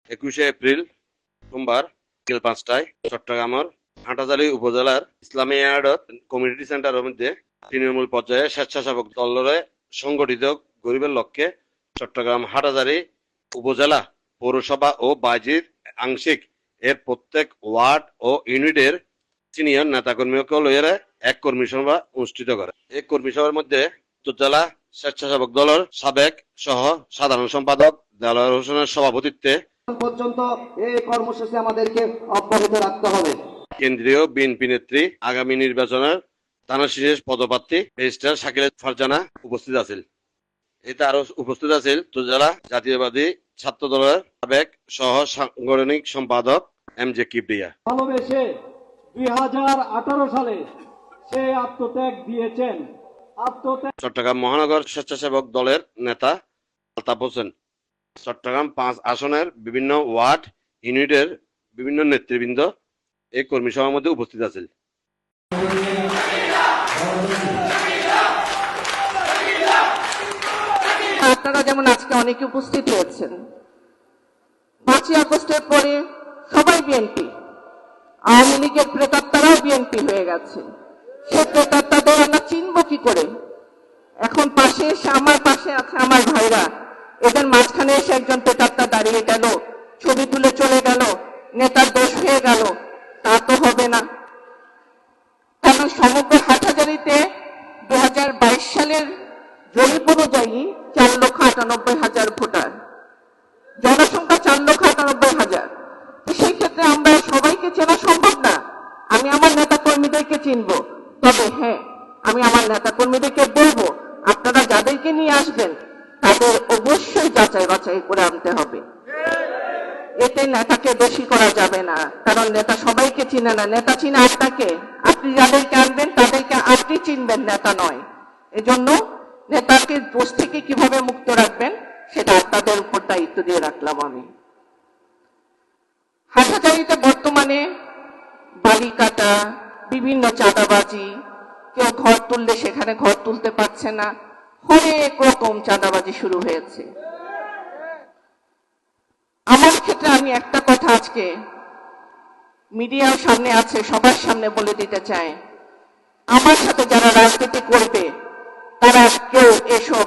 21শে April সোমবার বিকেল 5টায় চট্টগ্রামের হাটহাজারী উপজেলার ইসলামী আয়ারত কমিউনিটি সেন্টারের মধ্যে তৃণমূল পর্যায়ে স্বেচ্ছাসেবক দলের সংগঠিত গরিবের লক্ষ্যে চট্টগ্রাম হাটহাজারী উপজেলা পৌরসভা ও বাজির আংশিক এর প্রত্যেক ওয়ার্ড ও ইউনিটের সিনিয়র নেতাকর্মীকে লইয়ে এক কর্মী সভা অনুষ্ঠিত করে। এই কর্মী সভার মধ্যে উপজেলা স্বেচ্ছাসেবক দলের সাবেক সহ সাধারণ সম্পাদক দেলোয়ার হোসেনের সভাপতিত্বে পর্যন্ত এই কর্মসূচি আমাদেরকে অব্যাহত রাখতে হবে। কেন্দ্রীয় বিএনপি নেত্রী আগামী নির্বাচনের থানা শীর্ষ পদপ্রার্থী ব্যারিস্টার শাকিল ফারজানা উপস্থিত আছেন। এতে আরো উপস্থিত আছেন উপজেলা জাতীয়বাদী ছাত্র দলের সাবেক সহ সাংগঠনিক সম্পাদক MJ কিবরিয়া। ভালোবেসে 2018 সালে সে আত্মত্যাগ দিয়েছেন। চট্টগ্রাম মহানগর স্বেচ্ছাসেবক দলের নেতা আলতাফ হোসেন, চট্টগ্রাম 5 আসনের বিভিন্ন ওয়ার্ড ইউনিটের বিভিন্ন নেতৃবৃন্দ এই কর্মী সভার মধ্যে উপস্থিত আছেন। আপনারা যেমন আজকে অনেকে উপস্থিত হয়েছেন, 5ই আগস্টের পরে সবাই বিএনপি, আওয়ামী লীগের প্রেতাত্মারাও বিএনপি হয়ে গেছে। সে প্রেতাত্মাদের আমরা চিনব কি করে? এখন পাশে এসে আমার পাশে আছে আমার ভাইরা, এদের মাঝখানে এসে একজন প্রেতাত্মা দাঁড়িয়ে গেল, ছবি তুলে চলে গেল, নেতার দোষ হয়ে গেল, তা তো হবে না। কারণ সমগ্র হাটহাজারীতে 2022 সালের জরিপ অনুযায়ী 4,98,000 ভোটার, জনসংখ্যা 4,98,000। সেই ক্ষেত্রে আমরা সবাইকে চেনা সম্ভব না। আমি আমার নেতা কর্মীদেরকে চিনব, তবে হ্যাঁ, আমি আমার নেতা কর্মীদেরকে বলবো আপনারা যাদেরকে নিয়ে আসবেন তাদের অবশ্যই যাচাই বাছাই করে আনতে হবে। এতে নেতাকে দোষী করা যাবে না, কারণ নেতা সবাইকে চিনে না। নেতা চিনে আপনাকে, আপনি যাদেরকে আনবেন তাদেরকে আপনি চিনবেন, নেতা নয়। এজন্য নেতাকে দোষ থেকে কিভাবে মুক্ত রাখবেন সেটা আপনাদের উপর দায়িত্ব দিয়ে রাখলাম আমি। হাটহাজারীতে বর্তমানে বালি কাটা, বিভিন্ন চাঁদাবাজি, কেউ ঘর তুললে সেখানে ঘর তুলতে পারছে না, হরেক রকম চাঁদাবাজি শুরু হয়েছে। আমার ক্ষেত্রে আমি একটা কথা আজকে মিডিয়ার সামনে আছে, সবার সামনে বলে দিতে চাই, আমার সাথে যারা রাজনীতি করবে তারা কেউ এসব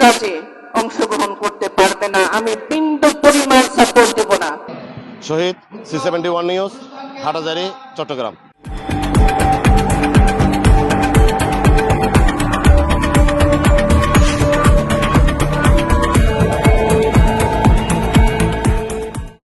কাজে অংশগ্রহণ করতে পারবে না। আমি বিন্দু পরিমাণ সাপোর্ট দেব না। শহীদ C71 নিউজ, হাটহাজারী, চট্টগ্রাম।